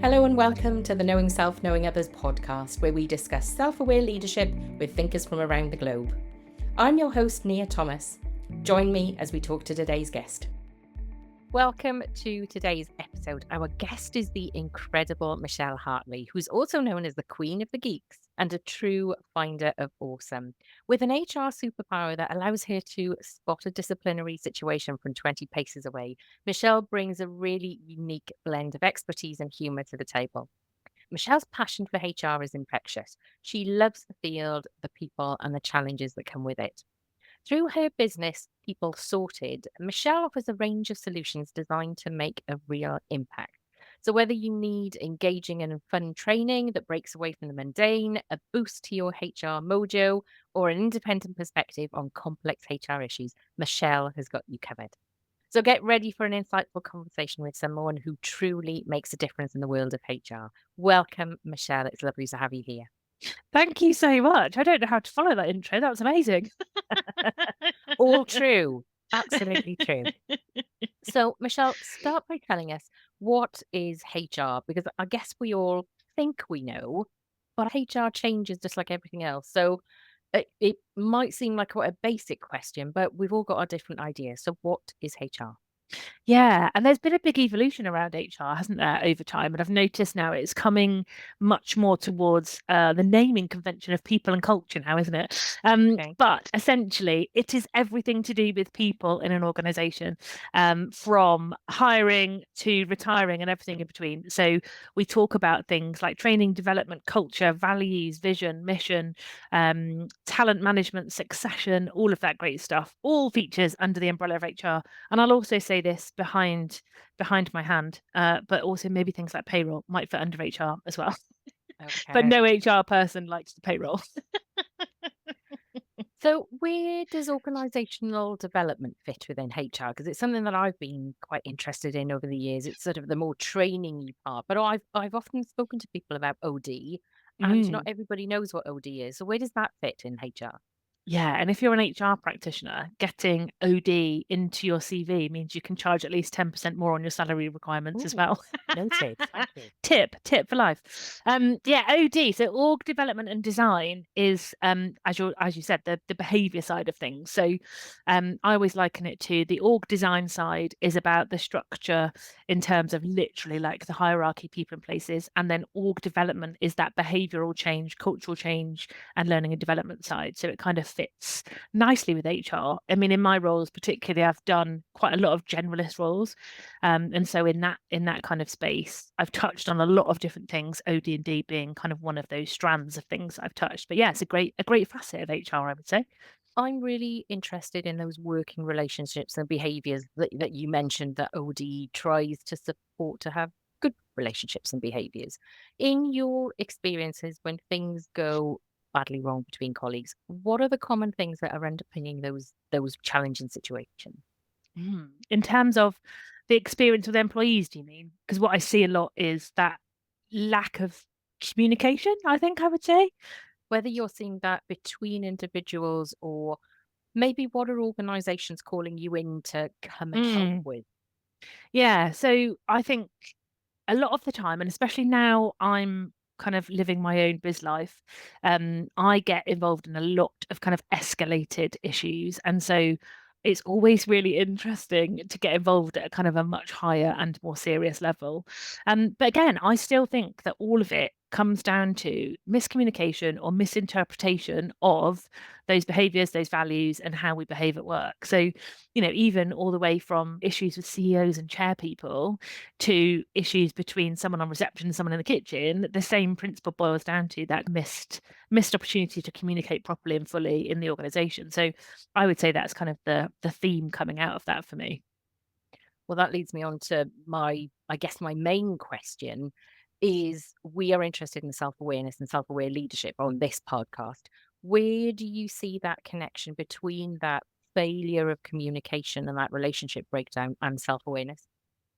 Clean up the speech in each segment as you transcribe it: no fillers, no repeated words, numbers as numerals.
Hello and welcome to the Knowing Self, Knowing Others podcast, where we discuss self-aware leadership with thinkers from around the globe. I'm your host, Nia Thomas. Join me as we talk to today's guest. Welcome to today's episode. Our guest is the incredible Michelle Hartley, who's also known as the Queen of the Geeks and a true finder of awesome. With an HR superpower that allows her to spot a disciplinary situation from 20 paces away, Michelle brings a really unique blend of expertise and humour to the table. Michelle's passion for HR is infectious. She loves the field, the people, and the challenges that come with it. Through her business, People Sorted, Michelle offers a range of solutions designed to make a real impact. So, whether you need engaging and fun training that breaks away from the mundane, a boost to your HR mojo, or an independent perspective on complex HR issues, Michelle has got you covered. So, get ready for an insightful conversation with someone who truly makes a difference in the world of HR. Welcome, Michelle. It's lovely to have you here. Thank you so much. I don't know how to follow that intro. That was amazing. All true. Absolutely true. So, Michelle, start by telling us, what is HR? Because I guess we all think we know, but HR changes just like everything else. So it might seem like quite a basic question, but we've all got our different ideas. So what is HR? Yeah, and there's been a big evolution around HR, hasn't there, over time? And I've noticed now it's coming much more towards the naming convention of people and culture now, isn't it? Okay. But essentially, it is everything to do with people in an organization, from hiring to retiring and everything in between. So we talk about things like training, development, culture, values, vision, mission, talent management, succession, all of that great stuff, all features under the umbrella of HR. And I'll also say this behind my hand, but also maybe things like payroll might fit under HR as well. But Okay. no HR person likes the payroll. So where does organizational development fit within HR? Because it's something that I've been quite interested in over the years. It's sort of the more training part, but I've often spoken to people about OD, and not Mm. everybody knows what OD is. So where does that fit in HR? Yeah, and if you're an HR practitioner, getting OD into your CV means you can charge at least 10% more on your salary requirements as Ooh, well. noted. Thank you. Tip for life. Yeah, OD. So org development and design is, as you said, the behavior side of things. So I always liken it to the org design side is about the structure in terms of literally like the hierarchy, people and places, and then org development is that behavioral change, cultural change, and learning and development side. So it kind of fits nicely with HR. I mean, in my roles particularly, I've done quite a lot of generalist roles, and so in that kind of space, I've touched on a lot of different things. OD&D being kind of one of those strands of things I've touched. But yeah, it's a great facet of HR, I would say. I'm really interested in those working relationships and behaviors that you mentioned that OD tries to support to have good relationships and behaviors. In your experiences, when things go badly wrong between colleagues, what are the common things that are underpinning those challenging situations? In terms of the experience with employees, do you mean? Because what I see a lot is that lack of communication, I think I would say. Whether you're seeing that between individuals or maybe what are organizations calling you in to come and help Mm. with? Yeah, so I think a lot of the time, and especially now I'm kind of living my own biz life, I get involved in a lot of kind of escalated issues. And so it's always really interesting to get involved at a kind of a much higher and more serious level. But again, I still think that all of it comes down to miscommunication or misinterpretation of those behaviors, those values, and how we behave at work. So, even all the way from issues with CEOs and chair people to issues between someone on reception and someone in the kitchen, the same principle boils down to that missed opportunity to communicate properly and fully in the organization. So I would say that's kind of the theme coming out of that for me. Well, that leads me on to I guess my main question is, we are interested in self-awareness and self-aware leadership on this podcast. Where do you see that connection between that failure of communication and that relationship breakdown and self-awareness?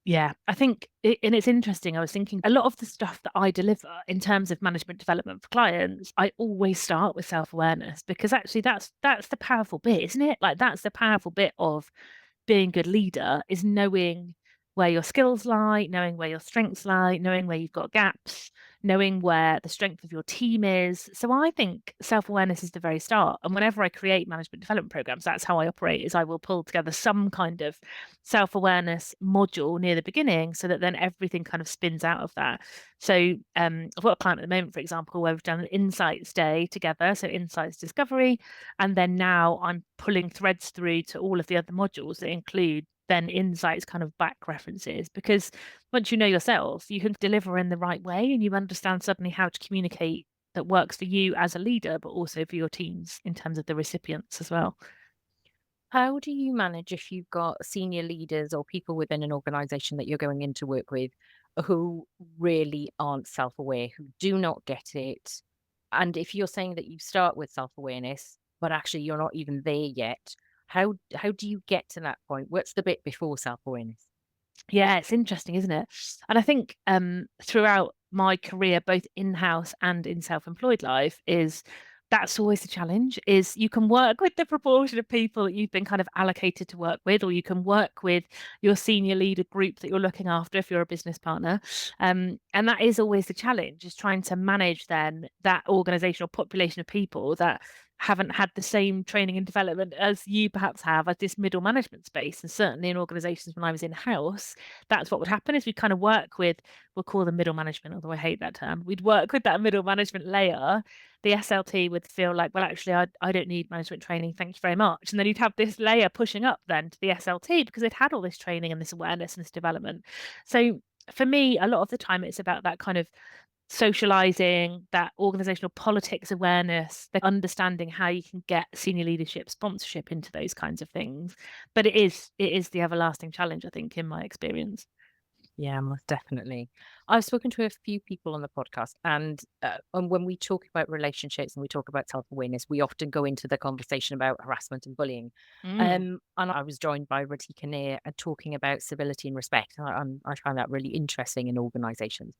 Yeah, I think, and it's interesting. I was thinking a lot of the stuff that I deliver in terms of management development for clients, I always start with self-awareness because actually that's the powerful bit, isn't it? Like that's the powerful bit of being a good leader is knowing where your skills lie, knowing where your strengths lie, knowing where you've got gaps, knowing where the strength of your team is. So I think self-awareness is the very start. And whenever I create management development programs, that's how I operate, is I will pull together some kind of self-awareness module near the beginning so that then everything kind of spins out of that. So I've got a client at the moment, for example, where we've done an insights day together, so insights discovery, and then now I'm pulling threads through to all of the other modules that include then insights kind of back references, because once you know yourself, you can deliver in the right way and you understand suddenly how to communicate that works for you as a leader, but also for your teams in terms of the recipients as well. How do you manage if you've got senior leaders or people within an organization that you're going in to work with who really aren't self-aware, who do not get it? And if you're saying that you start with self-awareness, but actually you're not even there yet, how do you get to that point? What's the bit before self-awareness? Yeah, it's interesting, isn't it? And I think throughout my career, both in-house and in self-employed life, is that's always the challenge, is you can work with the proportion of people that you've been kind of allocated to work with, or you can work with your senior leader group that you're looking after if you're a business partner. And that is always the challenge, is trying to manage then that organizational population of people that haven't had the same training and development as you perhaps have at this middle management space. And certainly in organizations when I was in house, that's what would happen, is we kind of work with, we'll call them middle management, although I hate that term. We'd work with that middle management layer. The SLT would feel like, well, actually, I don't need management training. Thank you very much. And then you'd have this layer pushing up then to the SLT because they'd had all this training and this awareness and this development. So for me, a lot of the time, it's about that kind of socializing, that organizational politics awareness, the understanding how you can get senior leadership sponsorship into those kinds of things. But it is the everlasting challenge, I think, in my experience. Yeah, most definitely. I've spoken to a few people on the podcast, and when we talk about relationships and we talk about self-awareness, we often go into the conversation about harassment and bullying. Mm. And I was joined by Ratika Nair talking about civility and respect. I find that really interesting in organizations.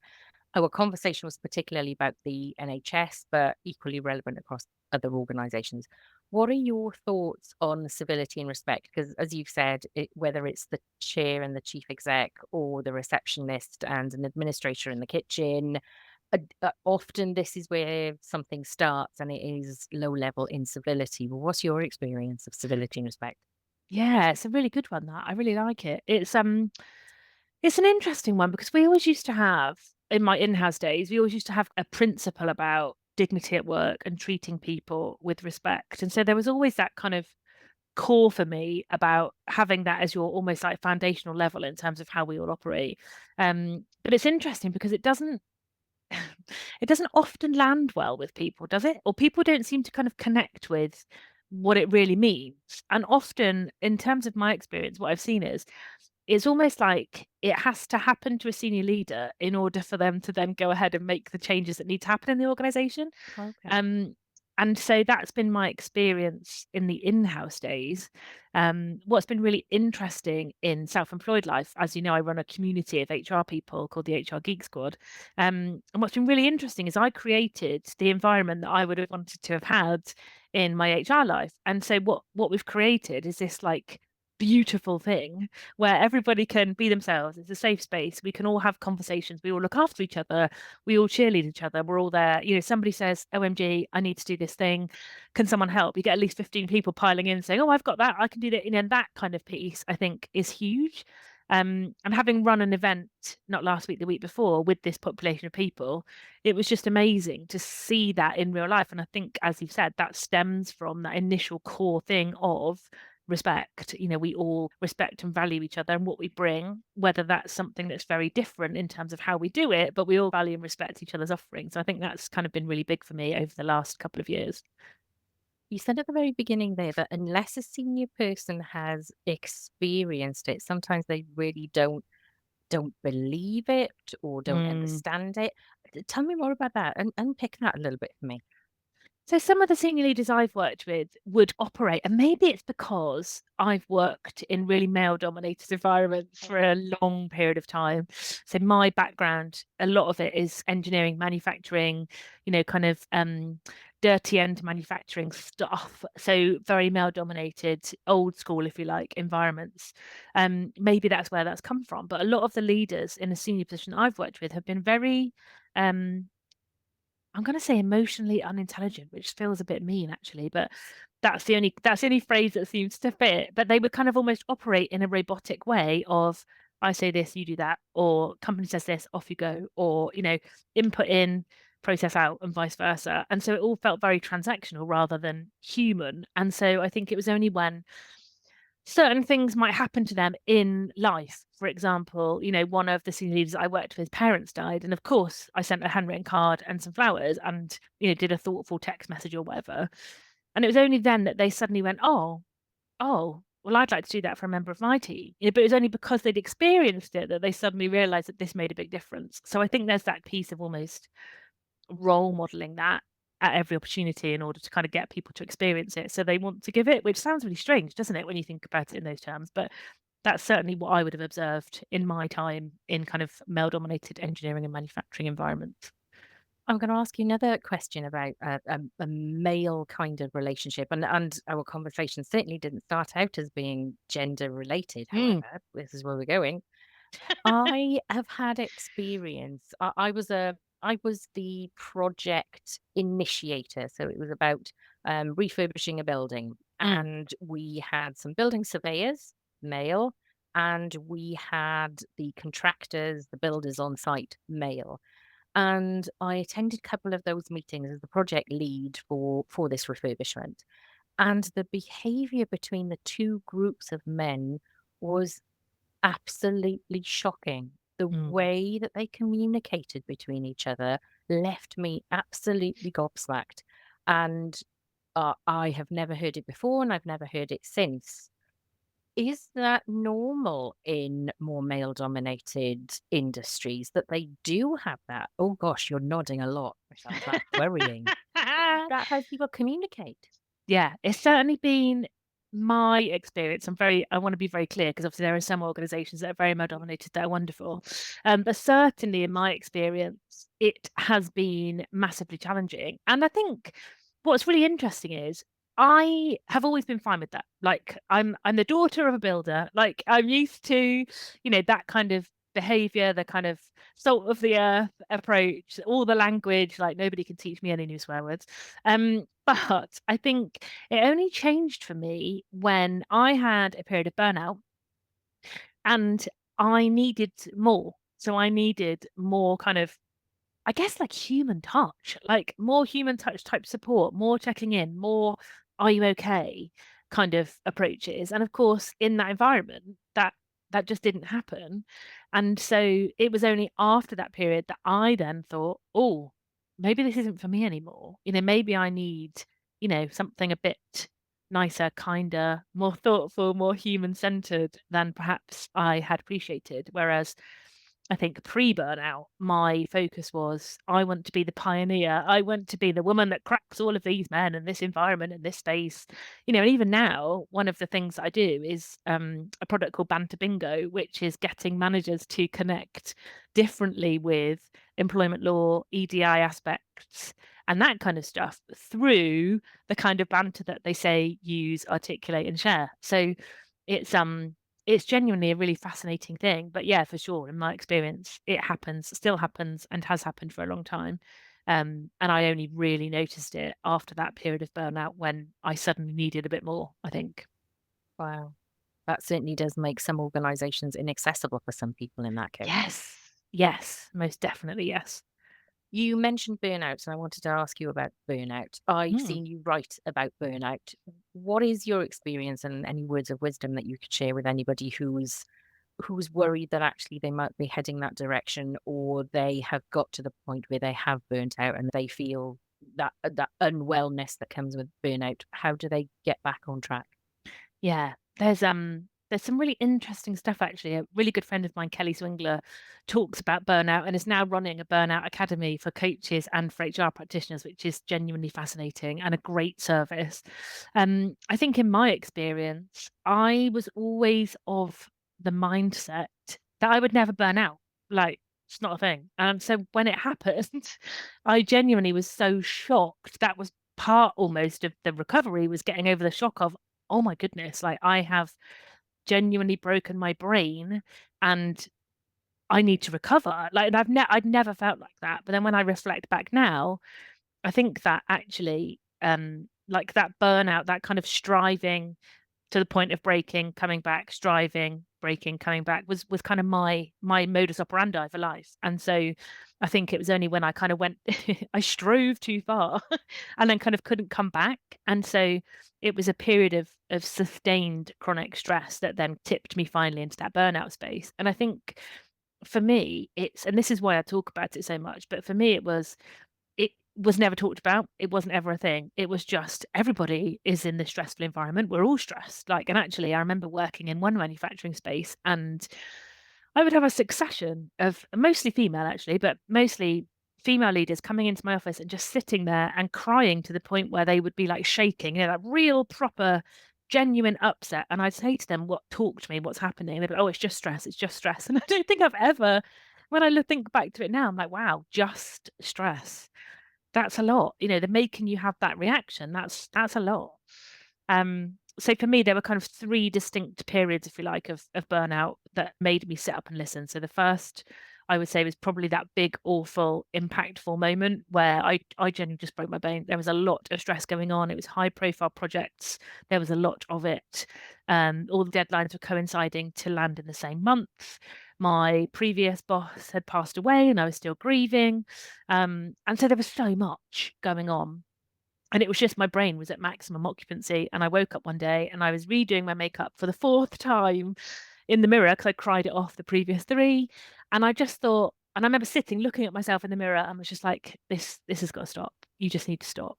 Our conversation was particularly about the NHS, but equally relevant across other organizations. What are your thoughts on civility and respect? Because as you've said, whether it's the chair and the chief exec or the receptionist and an administrator in the kitchen, often this is where something starts and it is low level incivility. But what's your experience of civility and respect? Yeah, it's a really good one, that. I really like it. It's an interesting one because we always used to have, in my in-house days, we always used to have a principle about dignity at work and treating people with respect. And so there was always that kind of core for me about having that as your almost like foundational level in terms of how we all operate. But it's interesting because it doesn't often land well with people, does it? Or people don't seem to kind of connect with what it really means. And often, in terms of my experience, what I've seen is it's almost like it has to happen to a senior leader in order for them to then go ahead and make the changes that need to happen in the organization. Okay. Um, and so that's been my experience in the in-house days. What's been really interesting in self-employed life, as you know, I run a community of HR people called the HR Geek Squad. And what's been really interesting is I created the environment that I would have wanted to have had in my HR life. And so what we've created is this like beautiful thing where everybody can be themselves. It's a safe space. We can all have conversations. We all look after each other. We all cheerlead each other. We're all there. You know, somebody says, OMG, I need to do this thing. Can someone help? You get at least 15 people piling in saying, oh, I've got that. I can do that. And that kind of piece, I think, is huge. And having run an event, not last week, the week before, with this population of people, it was just amazing to see that in real life. And I think, as you've said, that stems from that initial core thing of respect. You know, we all respect and value each other and what we bring, whether that's something that's very different in terms of how we do it, but we all value and respect each other's offerings. So I think that's kind of been really big for me over the last couple of years. You said at the very beginning there that unless a senior person has experienced it, sometimes they really don't believe it or don't Mm. understand it. Tell me more about that and unpick that a little bit for me. So some of the senior leaders I've worked with would operate, and maybe it's because I've worked in really male-dominated environments for a long period of time. So my background, a lot of it is engineering, manufacturing, you know, kind of dirty end manufacturing stuff, so very male dominated, old school, if you like, environments. Maybe that's where that's come from. But a lot of the leaders in a senior position I've worked with have been very, um, I'm going to say emotionally unintelligent, which feels a bit mean actually, but that's the only phrase that seems to fit. But they would kind of almost operate in a robotic way of, I say this, you do that, or company says this, off you go, or input in, process out, and vice versa. And so it all felt very transactional rather than human. And so I think it was only when certain things might happen to them in life. For example, one of the senior leaders I worked with, parents died, and of course I sent a handwritten card and some flowers and did a thoughtful text message or whatever. And it was only then that they suddenly went, oh, well, I'd like to do that for a member of my team. But it was only because they'd experienced it that they suddenly realized that this made a big difference. So I think there's that piece of almost role modeling that at every opportunity in order to kind of get people to experience it. So they want to give it, which sounds really strange, doesn't it, when you think about it in those terms? But that's certainly what I would have observed in my time in kind of male-dominated engineering and manufacturing environments. I'm going to ask you another question about a male kind of relationship, and our conversation certainly didn't start out as being gender related. Mm, However, this is where we're going. I have had experience. I was the project initiator, so it was about refurbishing a building, mm, and we had some building surveyors, male, and we had the contractors, the builders on site, male. And I attended a couple of those meetings as the project lead for this refurbishment. And the behavior between the two groups of men was absolutely shocking. The mm. way that they communicated between each other left me absolutely gobsmacked. And I have never heard it before and I've never heard it since. Is that normal in more male-dominated industries that they do have that? Oh gosh, you're nodding a lot, Michelle. That's worrying. Is that how people communicate? Yeah, it's certainly been my experience. I want to be very clear because obviously there are some organizations that are very male dominated that are wonderful. But certainly in my experience, it has been massively challenging. And I think what's really interesting is I have always been fine with that. Like I'm the daughter of a builder. Like I'm used to, that kind of behavior, the kind of salt of the earth approach, all the language, like nobody can teach me any new swear words. But I think it only changed for me when I had a period of burnout and I needed more. So I needed more kind of, I guess, like human touch, like more human touch type support, more checking in, more "Are you okay?" kind of approaches. And of course, in that environment, that just didn't happen. And so it was only after that period that I then thought, "Oh, maybe this isn't for me anymore. Maybe I need, something a bit nicer, kinder, more thoughtful, more human-centered than perhaps I had appreciated." Whereas I think pre-burnout, my focus was, I want to be the pioneer. I want to be the woman that cracks all of these men in this environment, in this space. And even now, one of the things I do is a product called Banter Bingo, which is getting managers to connect differently with employment law, EDI aspects, and that kind of stuff through the kind of banter that they say, use, articulate, and share. So it's it's genuinely a really fascinating thing. But yeah, for sure, in my experience, it happens, still happens, and has happened for a long time. And I only really noticed it after that period of burnout when I suddenly needed a bit more, I think. Wow. That certainly does make some organizations inaccessible for some people in that case. Yes. Yes, most definitely. Yes. You mentioned burnout, and I wanted to ask you about burnout. I've Mm. seen you write about burnout. What is your experience and any words of wisdom that you could share with anybody who's worried that actually they might be heading that direction, or they have got to the point where they have burnt out and they feel that unwellness that comes with burnout? How do they get back on track? Yeah, there's some really interesting stuff actually. A really good friend of mine, Kelly Swingler, talks about burnout and is now running a burnout academy for coaches and for HR practitioners, which is genuinely fascinating and a great service. I think in my experience, I was always of the mindset that I would never burn out. Like it's not a thing. And so when it happened, I genuinely was so shocked. That was part almost of the recovery was getting over the shock of, oh my goodness, like I have genuinely broken my brain and I need to recover. Like, and I'd never felt like that. But then when I reflect back now, I think that actually, like that burnout, that kind of striving to the point of breaking, coming back, striving, breaking, coming back was kind of my modus operandi for life. And so I think it was only when I kind of went, I strove too far and then kind of couldn't come back. And so it was a period of sustained chronic stress that then tipped me finally into that burnout space. And I think for me, and this is why I talk about it so much, but for me, it was never talked about. It wasn't ever a thing. It was just everybody is in this stressful environment. We're all stressed. Like, and actually, I remember working in one manufacturing space and I would have a succession of mostly female, actually, but mostly female leaders coming into my office and just sitting there and crying to the point where they would be like shaking, that real proper genuine upset. And I'd say to them, talk to me, what's happening? They'd be like, oh, it's just stress. It's just stress. And I don't think I've ever, when I think back to it now, I'm like, wow, just stress. That's a lot. They're making you have that reaction. That's a lot. So for me, there were kind of three distinct periods, if you like, of burnout that made me sit up and listen. So the first, I would say, was probably that big, awful, impactful moment where I genuinely just broke my bone. There was a lot of stress going on. It was high profile projects. There was a lot of it. All the deadlines were coinciding to land in the same month. My previous boss had passed away and I was still grieving. And so there was so much going on. And it was just my brain was at maximum occupancy. And I woke up one day and I was redoing my makeup for the fourth time in the mirror because I cried it off the previous three. And I just thought, and I remember sitting looking at myself in the mirror and was just like, this has got to stop. You just need to stop.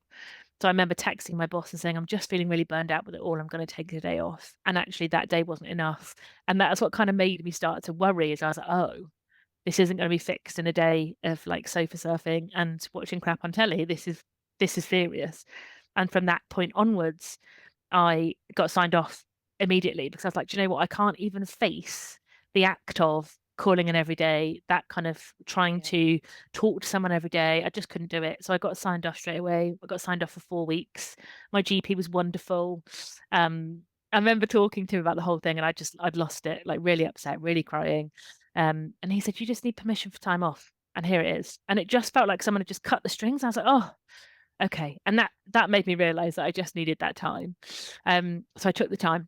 So I remember texting my boss and saying, I'm just feeling really burned out with it all. I'm going to take the day off. And actually that day wasn't enough. And that's what kind of made me start to worry is I was like, oh, this isn't going to be fixed in a day of like sofa surfing and watching crap on telly. This is serious. And from that point onwards, I got signed off immediately because I was like, do you know what? I can't even face the act of calling in every day, that kind of trying to talk to someone every day. I just couldn't do it. So I got signed off straight away. I got signed off for 4 weeks. My GP was wonderful. I remember talking to him about the whole thing and I'd lost it, like really upset, really crying. And he said, you just need permission for time off. And here it is. And it just felt like someone had just cut the strings. I was like, oh, okay. And that made me realize that I just needed that time. So I took the time,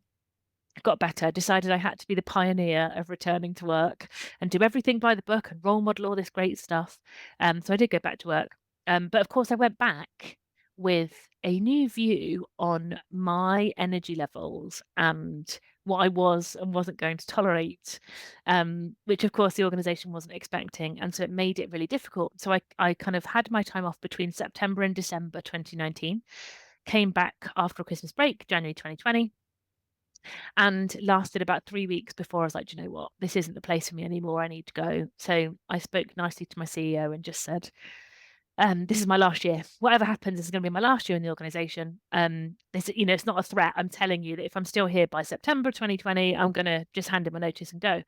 got better, decided I had to be the pioneer of returning to work and do everything by the book and role model all this great stuff. So I did go back to work. But of course I went back with a new view on my energy levels and what I was and wasn't going to tolerate, which of course the organization wasn't expecting. And so it made it really difficult. So I kind of had my time off between September and December 2019, came back after a Christmas break, January 2020, and lasted about 3 weeks before I was like, do you know what? This isn't the place for me anymore. I need to go. So I spoke nicely to my CEO and just said, this is my last year. Whatever happens, this is going to be my last year in the organization. It's not a threat. I'm telling you that if I'm still here by September 2020, I'm going to just hand in my notice and go.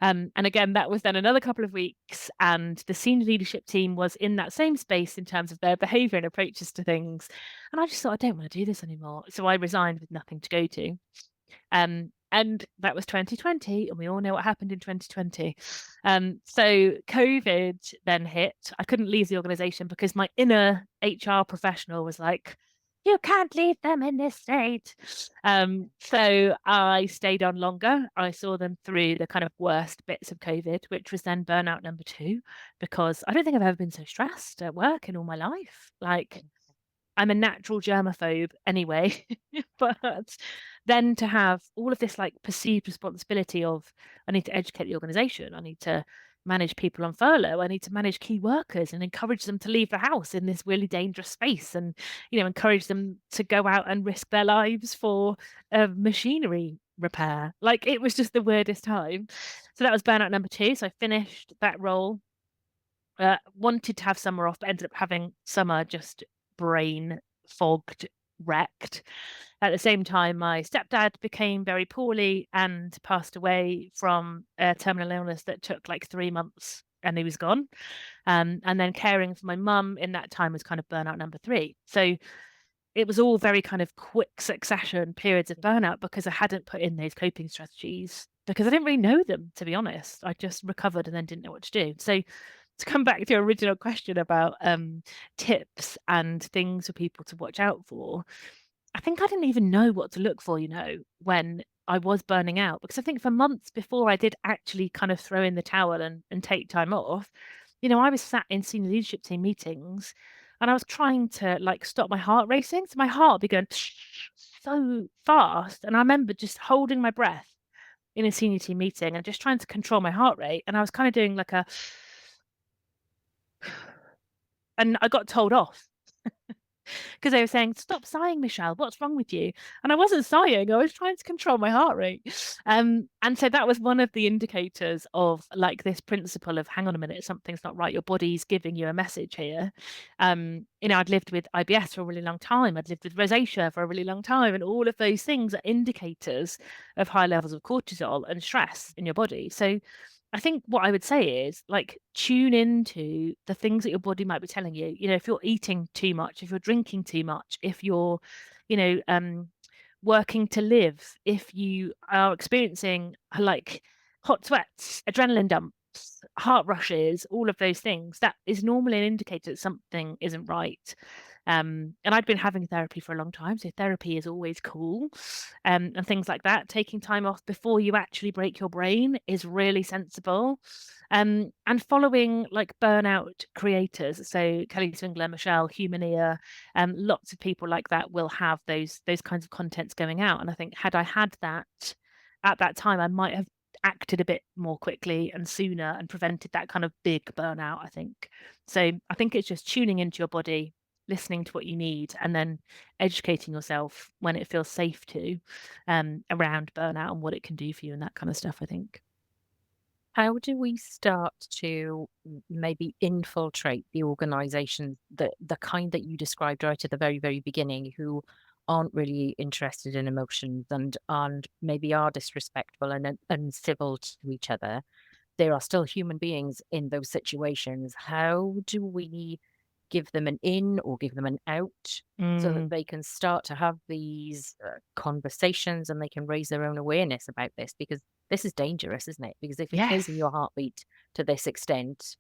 And again, that was then another couple of weeks. And the senior leadership team was in that same space in terms of their behavior and approaches to things. And I just thought, I don't want to do this anymore. So I resigned with nothing to go to. And that was 2020, and we all know what happened in 2020. So COVID then hit. I couldn't leave the organization because my inner HR professional was like, you can't leave them in this state. So I stayed on longer. I saw them through the kind of worst bits of COVID, which was then burnout number 2, because I don't think I've ever been so stressed at work in all my life. Like, I'm a natural germaphobe anyway, but then to have all of this like perceived responsibility of I need to educate the organization, I need to manage people on furlough, I need to manage key workers and encourage them to leave the house in this really dangerous space and encourage them to go out and risk their lives for machinery repair. Like, it was just the weirdest time. So that was burnout number 2. So I finished that role. Wanted to have summer off, but ended up having summer just brain fogged, wrecked. At the same time, my stepdad became very poorly and passed away from a terminal illness that took like 3 months and he was gone. And then caring for my mum in that time was kind of burnout number 3. So it was all very kind of quick succession periods of burnout because I hadn't put in those coping strategies because I didn't really know them, to be honest. I just recovered and then didn't know what to do. So to come back to your original question about tips and things for people to watch out for, I think I didn't even know what to look for, when I was burning out, because I think for months before I did actually kind of throw in the towel and take time off, I was sat in senior leadership team meetings and I was trying to like stop my heart racing. So my heart would be going so fast. And I remember just holding my breath in a senior team meeting and just trying to control my heart rate. And I was kind of doing like a, and I got told off because they were saying, "Stop sighing, Michelle. What's wrong with you?" And I wasn't sighing. I was trying to control my heart rate. And so that was one of the indicators of like this principle of, hang on a minute, something's not right. Your body's giving you a message here. I'd lived with IBS for a really long time. I'd lived with rosacea for a really long time, and all of those things are indicators of high levels of cortisol and stress in your body. So I think what I would say is like tune into the things that your body might be telling you. If you're eating too much, if you're drinking too much, if you're, you know, um, working to live, if you are experiencing like hot sweats, adrenaline dumps, heart rushes, all of those things, that is normally an indicator that something isn't right. And I'd been having therapy for a long time, so therapy is always cool. And things like that. Taking time off before you actually break your brain is really sensible. And following like burnout creators, so Kelly Swingler, Michelle, Humaneer, lots of people like that will have those kinds of contents going out. And I think had I had that at that time, I might have acted a bit more quickly and sooner and prevented that kind of big burnout, I think. So I think it's just tuning into your body, listening to what you need, and then educating yourself when it feels safe to around burnout and what it can do for you and that kind of stuff, I think. How do we start to maybe infiltrate the organizations, the kind that you described right at the very, very beginning, who aren't really interested in emotions and maybe are disrespectful and uncivil to each other? There are still human beings in those situations. How do we give them an in or give them an out so that Mm, they can start to have these conversations and they can raise their own awareness about this? Because this is dangerous, isn't it? Because if it's yes. raising your heartbeat to this extent,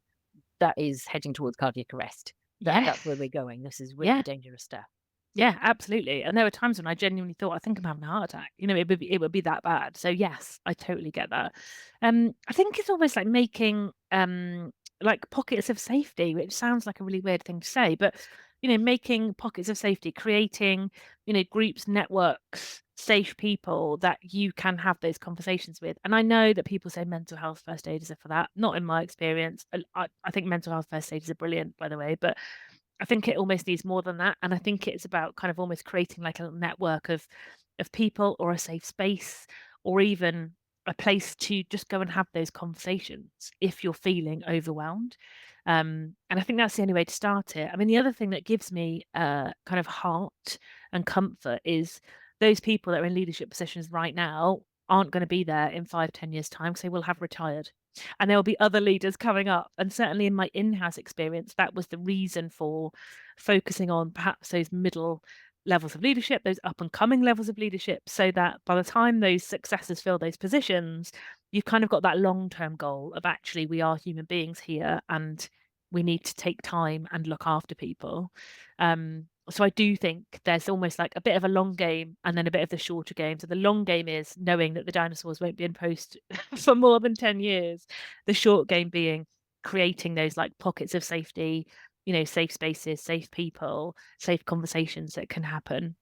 that is heading towards cardiac arrest. That's where Yes. we're going. This is really Yeah. dangerous stuff. Yeah, absolutely. And there were times when I genuinely thought, I think I'm having a heart attack. It would be that bad. So yes, I totally get that. I think it's almost like making like pockets of safety, which sounds like a really weird thing to say, but making pockets of safety, creating, groups, networks, safe people that you can have those conversations with. And I know that people say mental health first aiders are for that. Not in my experience. I think mental health first aiders are brilliant, by the way, but I think it almost needs more than that, and I think it's about kind of almost creating like a little network of people or a safe space or even a place to just go and have those conversations if you're feeling overwhelmed. And I think that's the only way to start it. I mean, the other thing that gives me kind of heart and comfort is those people that are in leadership positions right now aren't going to be there in 5, 10 years' time because they will have retired and there will be other leaders coming up. And certainly in my in-house experience, that was the reason for focusing on perhaps those middle levels of leadership, those up and coming levels of leadership, so that by the time those successors fill those positions, you've kind of got that long-term goal of actually we are human beings here and we need to take time and look after people. So I do think there's almost like a bit of a long game and then a bit of the shorter game. So the long game is knowing that the dinosaurs won't be in post for more than 10 years. The short game being creating those like pockets of safety, safe spaces, safe people, safe conversations that can happen.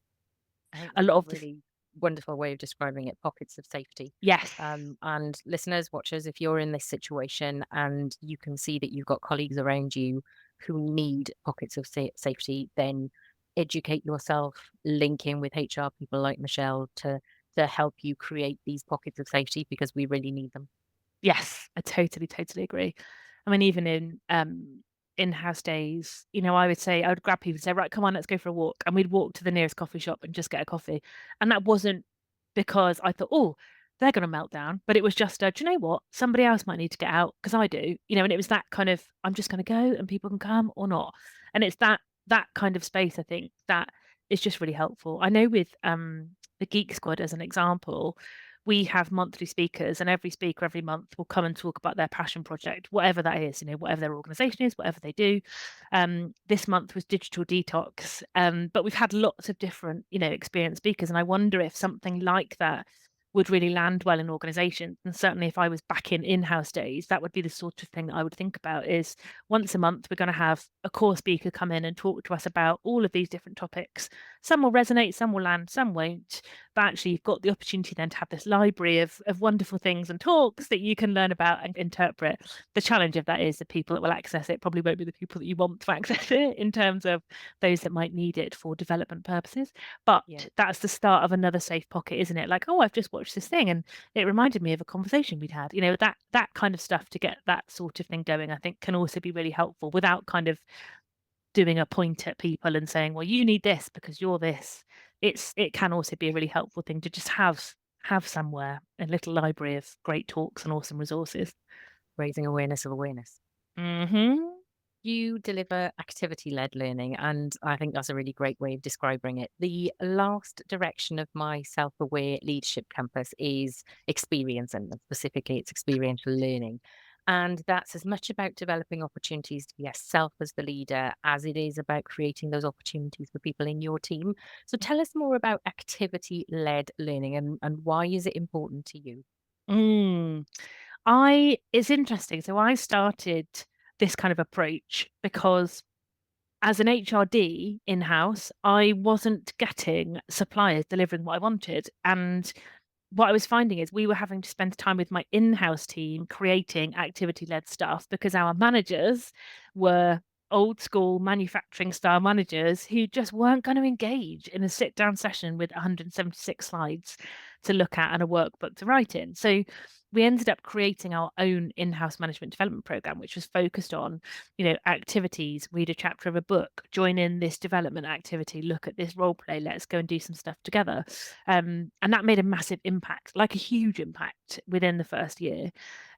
I think A that's lot a of this, really wonderful way of describing it, pockets of safety. yes, And listeners, watchers, if you're in this situation and you can see that you've got colleagues around you who need pockets of safety, then educate yourself, link in with HR people like Michelle to help you create these pockets of safety because we really need them. yes, I totally, totally agree. I mean, even in in-house days, I would say I would grab people and say, right, come on, let's go for a walk. And we'd walk to the nearest coffee shop and just get a coffee. And that wasn't because I thought, oh, they're going to melt down. But it was just, do you know what? Somebody else might need to get out because I do, and it was that kind of, I'm just going to go and people can come or not. And it's that kind of space, I think, that is just really helpful. I know with the Geek Squad, as an example, we have monthly speakers, and every speaker every month will come and talk about their passion project, whatever that is, whatever their organization is, whatever they do. This month was digital detox, but we've had lots of different, experienced speakers, and I wonder if something like that would really land well in organizations. And certainly if I was back in in-house days, that would be the sort of thing that I would think about is once a month, we're going to have a core speaker come in and talk to us about all of these different topics. Some will resonate, some will land, some won't. But actually, you've got the opportunity then to have this library of wonderful things and talks that you can learn about and interpret. The challenge of that is the people that will access it probably won't be the people that you want to access it in terms of those that might need it for development purposes. But Yeah. that's the start of another safe pocket, isn't it? Like, oh, I've just watched this thing and it reminded me of a conversation we'd had. That kind of stuff to get that sort of thing going, I think can also be really helpful without kind of doing a point at people and saying, well, you need this because you're this. It can also be a really helpful thing to just have somewhere a little library of great talks and awesome resources. Raising awareness of awareness. Mm-hmm. You deliver activity-led learning, and I think that's a really great way of describing it. The last direction of my self-aware leadership campus is experience, and specifically it's experiential learning. And that's as much about developing opportunities to be yourself as the leader as it is about creating those opportunities for people in your team. So tell us more about activity-led learning and why is it important to you? Mm. It's interesting. So I started this kind of approach because as an HRD in-house, I wasn't getting suppliers delivering what I wanted. And what I was finding is we were having to spend time with my in-house team creating activity-led stuff because our managers were old school manufacturing style managers who just weren't going to engage in a sit-down session with 176 slides to look at and a workbook to write in. So we ended up creating our own in-house management development program, which was focused on, activities, read a chapter of a book, join in this development activity, look at this role play, let's go and do some stuff together. And that made a massive impact, like a huge impact within the first year.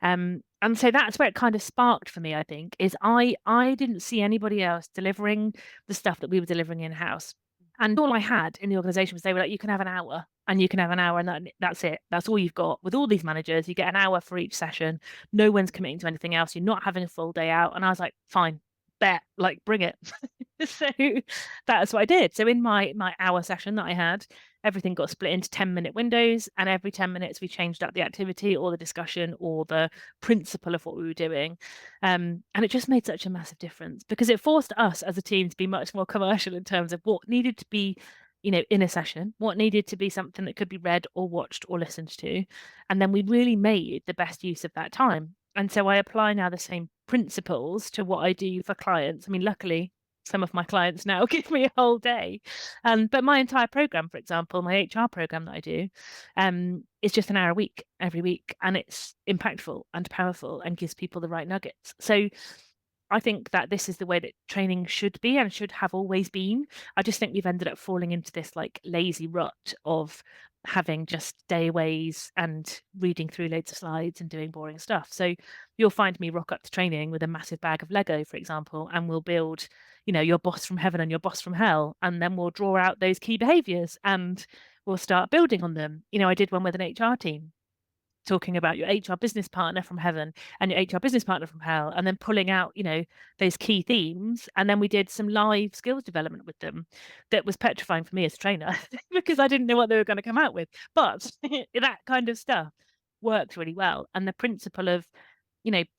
And so that's where it kind of sparked for me, I think, is I didn't see anybody else delivering the stuff that we were delivering in-house. And all I had in the organization was they were like, you can have an hour and you can have an hour and that's it. That's all you've got. With all these managers, you get an hour for each session. No one's committing to anything else. You're not having a full day out. And I was like, fine, bet, like bring it. So that's what I did. So in my hour session that I had, everything got split into 10-minute windows, and every 10 minutes we changed up the activity or the discussion or the principle of what we were doing. And it just made such a massive difference because it forced us as a team to be much more commercial in terms of what needed to be, in a session, what needed to be something that could be read or watched or listened to. And then we really made the best use of that time. And so I apply now the same principles to what I do for clients. I mean, luckily, some of my clients now give me a whole day. But my entire program, for example, my HR program that I do, is just an hour a week every week. And it's impactful and powerful and gives people the right nuggets. So I think that this is the way that training should be and should have always been. I just think we've ended up falling into this like lazy rut of having just dayaways and reading through loads of slides and doing boring stuff. So you'll find me rock up to training with a massive bag of Lego, for example, and we'll build, your boss from heaven and your boss from hell. And then we'll draw out those key behaviors and we'll start building on them. I did one with an HR team talking about your HR business partner from heaven and your HR business partner from hell, and then pulling out, those key themes. And then we did some live skills development with them that was petrifying for me as a trainer because I didn't know what they were going to come out with. But that kind of stuff works really well. And the principle of,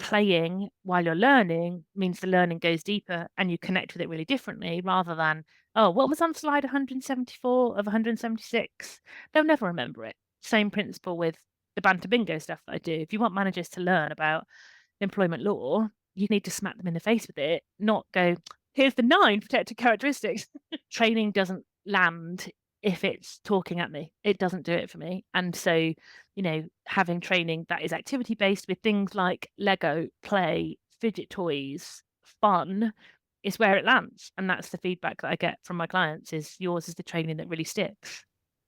playing while you're learning means the learning goes deeper and you connect with it really differently rather than, oh, what was on slide 174 of 176? They'll never remember it. Same principle with the banter bingo stuff that I do. If you want managers to learn about employment law, you need to smack them in the face with it, not go, here's the 9 protected characteristics. Training doesn't land if it's talking at me. It doesn't do it for me. And so, having training that is activity based with things like Lego, play, fidget toys, fun is where it lands. And that's the feedback that I get from my clients is yours is the training that really sticks.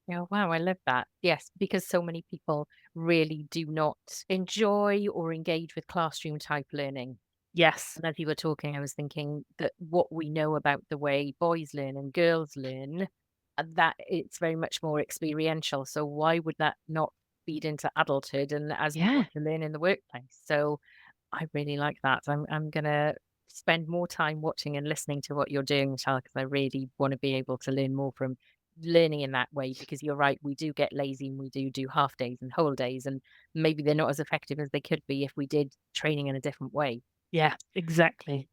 Yeah, wow, I love that. Yes, because so many people really do not enjoy or engage with classroom type learning. Yes. And as you were talking, I was thinking that what we know about the way boys learn and girls learn that it's very much more experiential. So why would that not feed into adulthood and as we Yeah. want to learn in the workplace? So I really like that. I'm gonna spend more time watching and listening to what you're doing, Michelle, because I really want to be able to learn more from learning in that way. Because you're right, we do get lazy and we do half days and whole days, and maybe they're not as effective as they could be if we did training in a different way. Yeah, exactly.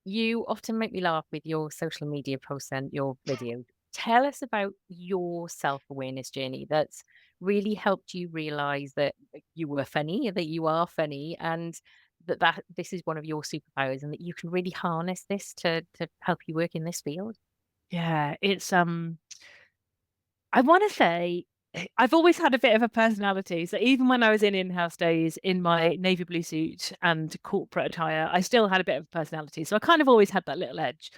You often make me laugh with your social media posts and your videos. Tell us about your self-awareness journey that's really helped you realize that you were funny, that you are funny, and that this is one of your superpowers, and that you can really harness this to help you work in this field. Yeah, it's I want to say I've always had a bit of a personality. So even when I was in in-house days in my navy blue suit and corporate attire, I still had a bit of a personality. So I kind of always had that little edge.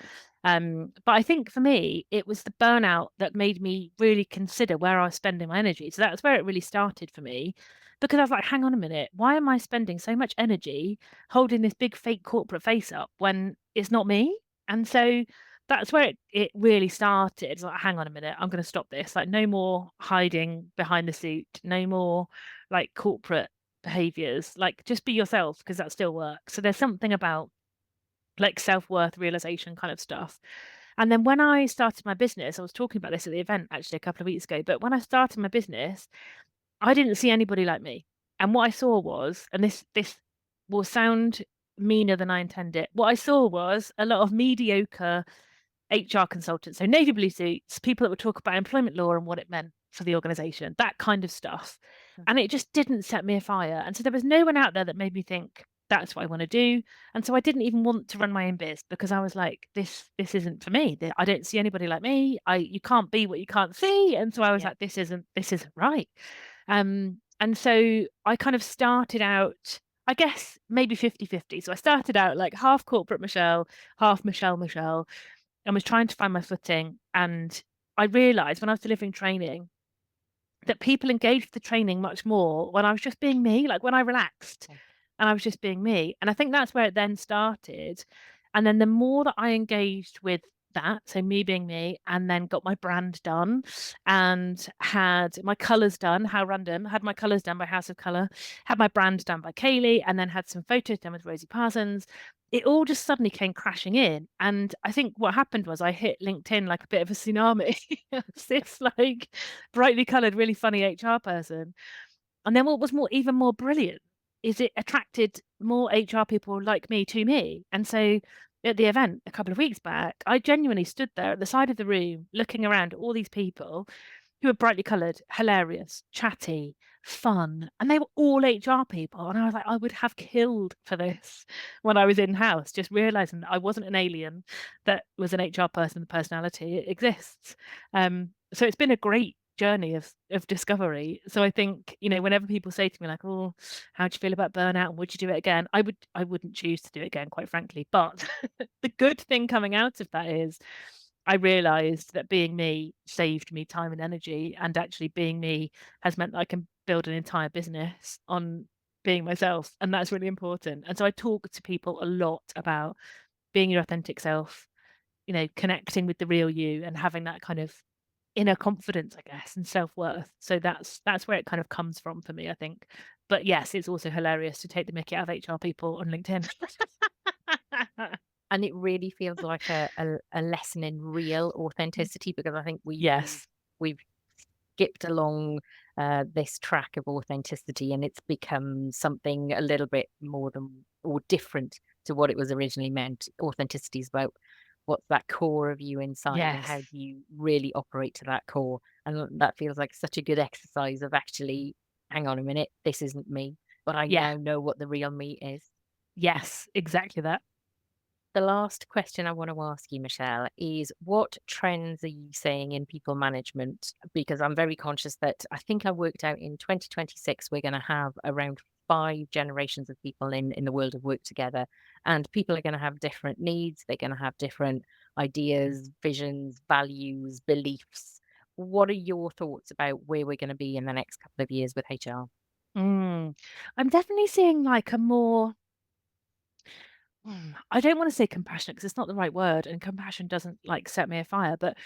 But I think for me, it was the burnout that made me really consider where I was spending my energy. So that's where it really started for me. Because I was like, hang on a minute, why am I spending so much energy holding this big fake corporate face up when it's not me? And so that's where it really started. It's like, hang on a minute, I'm going to stop this. Like, no more hiding behind the suit, no more like corporate behaviors. Like, just be yourself because that still works. So there's something about like self-worth realization kind of stuff. And then when I started my business, I was talking about this at the event actually a couple of weeks ago, but when I started my business, I didn't see anybody like me. And what I saw was, and this will sound meaner than I intend it. What I saw was a lot of mediocre HR consultants, so navy blue suits, people that would talk about employment law and what it meant for the organization, that kind of stuff. And Mhm. it just didn't set me afire. And so there was no one out there that made me think that's what I want to do. And so I didn't even want to run my own biz because I was like, this isn't for me. I don't see anybody like me. You can't be what you can't see. And so I was Yeah. like, this isn't right. And so I kind of started out, I guess maybe 50-50. So I started out like half corporate Michelle, half Michelle, and was trying to find my footing. And I realized when I was delivering training that people engaged with the training much more when I was just being me, like when I relaxed and I was just being me. And I think that's where it then started. And then the more that I engaged with that, so me being me, and then got my brand done and had my colors done, how random, had my colors done by House of Color, had my brand done by Kaylee, and then had some photos done with Rosie Parsons. It all just suddenly came crashing in. And I think what happened was I hit LinkedIn like a bit of a tsunami. It's this like brightly colored, really funny HR person. And then what was even more brilliant is it attracted more HR people like me to me. And so at the event a couple of weeks back, I genuinely stood there at the side of the room looking around at all these people who were brightly coloured, hilarious, chatty, fun, and they were all HR people. And I was like, I would have killed for this when I was in house, just realizing that I wasn't an alien, that was an HR person with personality. It exists. So it's been a great journey of discovery. So I think, whenever people say to me like, oh, how do you feel about burnout and would you do it again? I wouldn't choose to do it again, quite frankly. But the good thing coming out of that is I realized that being me saved me time and energy, and actually being me has meant that I can build an entire business on being myself, and that's really important. And so I talk to people a lot about being your authentic self, connecting with the real you and having that kind of inner confidence, I guess, and self-worth. So that's where it kind of comes from for me, I think. But yes, it's also hilarious to take the mickey out of HR people on LinkedIn. And it really feels like a lesson in real authenticity, because I think Yes. we've skipped along this track of authenticity, and it's become something a little bit more than or different to what it was originally meant. Authenticity is about what's that core of you inside and how do Yes. you really operate to that core. And that feels like such a good exercise of actually, hang on a minute, this isn't me, but I Yeah. now know what the real me is. Yes, exactly that. The last question I want to ask you, Michelle, is what trends are you seeing in people management? Because I'm very conscious that I think I worked out in 2026, we're going to have around 5 generations of people in the world of work together. And people are going to have different needs. They're going to have different ideas, visions, values, beliefs. What are your thoughts about where we're going to be in the next couple of years with HR? Mm. I'm definitely seeing like a more, I don't want to say compassionate because it's not the right word, and compassion doesn't like set me afire, but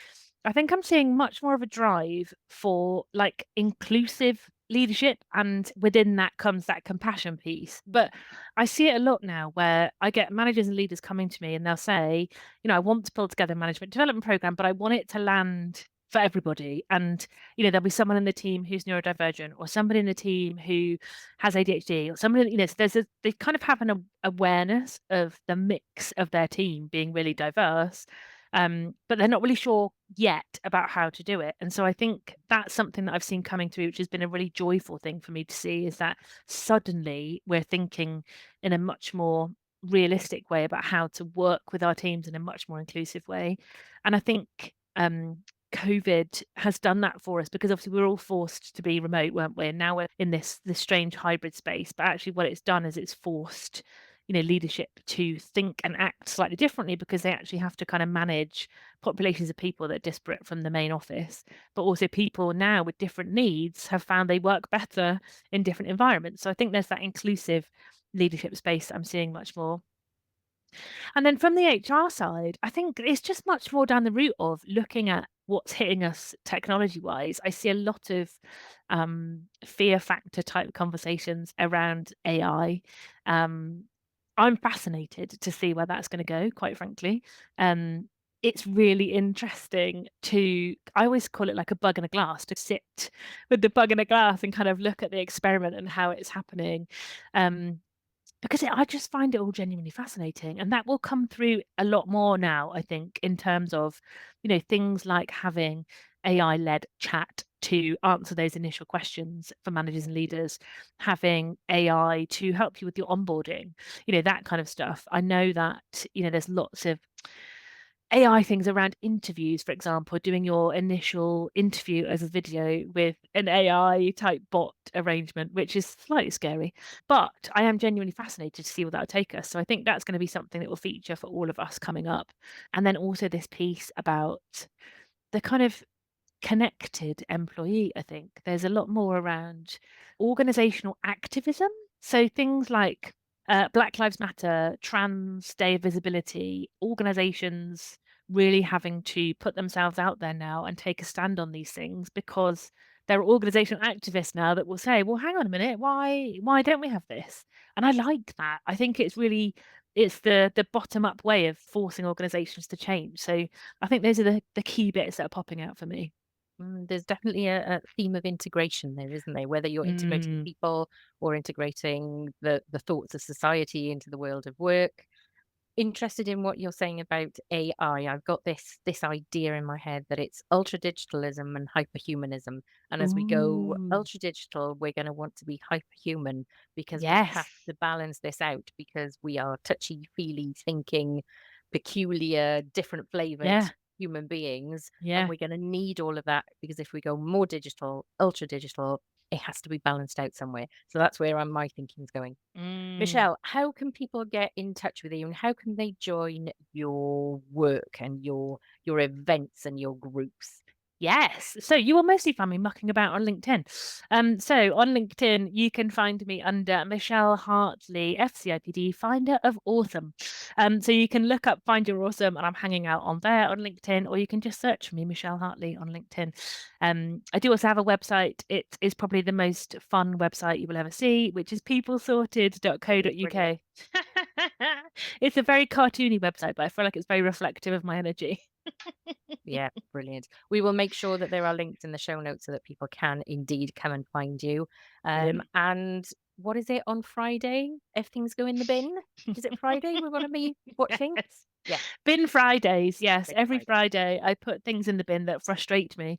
I think I'm seeing much more of a drive for like inclusive leadership, and within that comes that compassion piece. But I see it a lot now where I get managers and leaders coming to me and they'll say, I want to pull together a management development program, but I want it to land for everybody. And, there'll be someone in the team who's neurodivergent, or somebody in the team who has ADHD, or somebody, so they kind of have an awareness of the mix of their team being really diverse. But they're not really sure yet about how to do it. And so I think that's something that I've seen coming through, which has been a really joyful thing for me to see, is that suddenly we're thinking in a much more realistic way about how to work with our teams in a much more inclusive way. And I think COVID has done that for us, because obviously we were all forced to be remote, weren't we? And now we're in this strange hybrid space. But actually what it's done is it's forced leadership to think and act slightly differently, because they actually have to kind of manage populations of people that are disparate from the main office. But also people now with different needs have found they work better in different environments. So I think there's that inclusive leadership space that I'm seeing much more. And then from the HR side, I think it's just much more down the route of looking at what's hitting us technology wise. I see a lot of fear factor type conversations around AI. I'm fascinated to see where that's going to go, quite frankly. It's really interesting I always call it like a bug in a glass, to sit with the bug in a glass and kind of look at the experiment and how it's happening. Because I just find it all genuinely fascinating, and that will come through a lot more now, I think, in terms of, things like having AI-led chat to answer those initial questions for managers and leaders, having AI to help you with your onboarding, that kind of stuff. I know that, there's lots of AI things around interviews, for example, doing your initial interview as a video with an AI type bot arrangement, which is slightly scary. But I am genuinely fascinated to see where that'll take us. So I think that's going to be something that will feature for all of us coming up. And then also this piece about the kind of connected employee. I think there's a lot more around organizational activism. So things like Black Lives Matter, Trans Day of Visibility, organizations really having to put themselves out there now and take a stand on these things, because there are organizational activists now that will say, well, hang on a minute, why don't we have this? And I like that. I think it's the bottom up way of forcing organizations to change. So I think those are the key bits that are popping out for me. There's definitely a theme of integration there, isn't there? Whether you're integrating people or integrating the thoughts of society into the world of work. Interested in what you're saying about AI. I've got this idea in my head that it's ultra digitalism and hyperhumanism. And as we go Ooh. ultra digital, we're going to want to be hyperhuman, because we Yes. have to balance this out, because we are touchy feely thinking, peculiar, different flavored Yeah. human beings. Yeah. And we're going to need all of that, because if we go more digital, ultra digital, it has to be balanced out somewhere. So that's where my thinking's going. Michelle, how can people get in touch with you, and how can they join your work and your events and your groups? Yes. So you will mostly find me mucking about on LinkedIn. So on LinkedIn, you can find me under Michelle Hartley, FCIPD, Finder of Awesome. So you can look up Find Your Awesome, and I'm hanging out on there on LinkedIn, or you can just search for me, Michelle Hartley, on LinkedIn. I do also have a website. It is probably the most fun website you will ever see, which is peoplesorted.co.uk. It's a very cartoony website, but I feel like it's very reflective of my energy. Yeah, brilliant. We will make sure that there are links in the show notes so that people can indeed come and find you. And what is it on Friday? If things go in the bin, is it Friday we're going to be watching? Yes. Yeah. Bin Fridays, yes. Bin Every Friday. Friday I put things in the bin that frustrate me.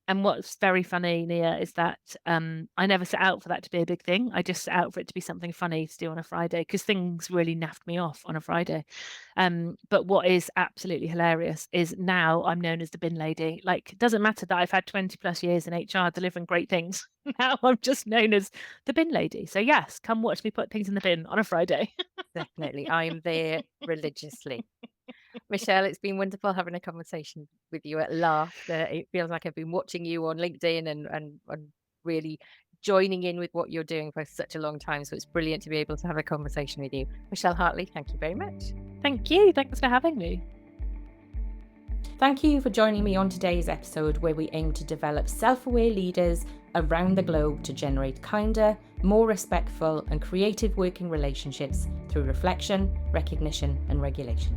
And what's very funny, Nia, is that I never set out for that to be a big thing. I just set out for it to be something funny to do on a Friday, because things really naffed me off on a Friday. But what is absolutely hilarious is now I'm known as the bin lady. Like, it doesn't matter that I've had 20 plus years in HR delivering great things. Now I'm just known as the bin lady. So yes, come watch me put things in the bin on a Friday. Definitely. I am there religiously. Michelle, it's been wonderful having a conversation with you at last. It feels like I've been watching you on LinkedIn and really joining in with what you're doing for such a long time. So it's brilliant to be able to have a conversation with you. Michelle Hartley, thank you very much. Thank you. Thanks for having me. Thank you for joining me on today's episode, where we aim to develop self-aware leaders around the globe to generate kinder, more respectful and creative working relationships through reflection, recognition and regulation.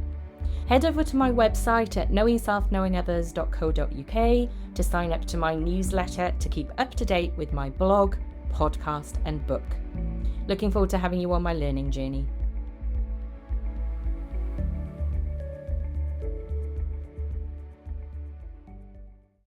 Head over to my website at knowingselfknowingothers.co.uk to sign up to my newsletter to keep up to date with my blog, podcast and book. Looking forward to having you on my learning journey.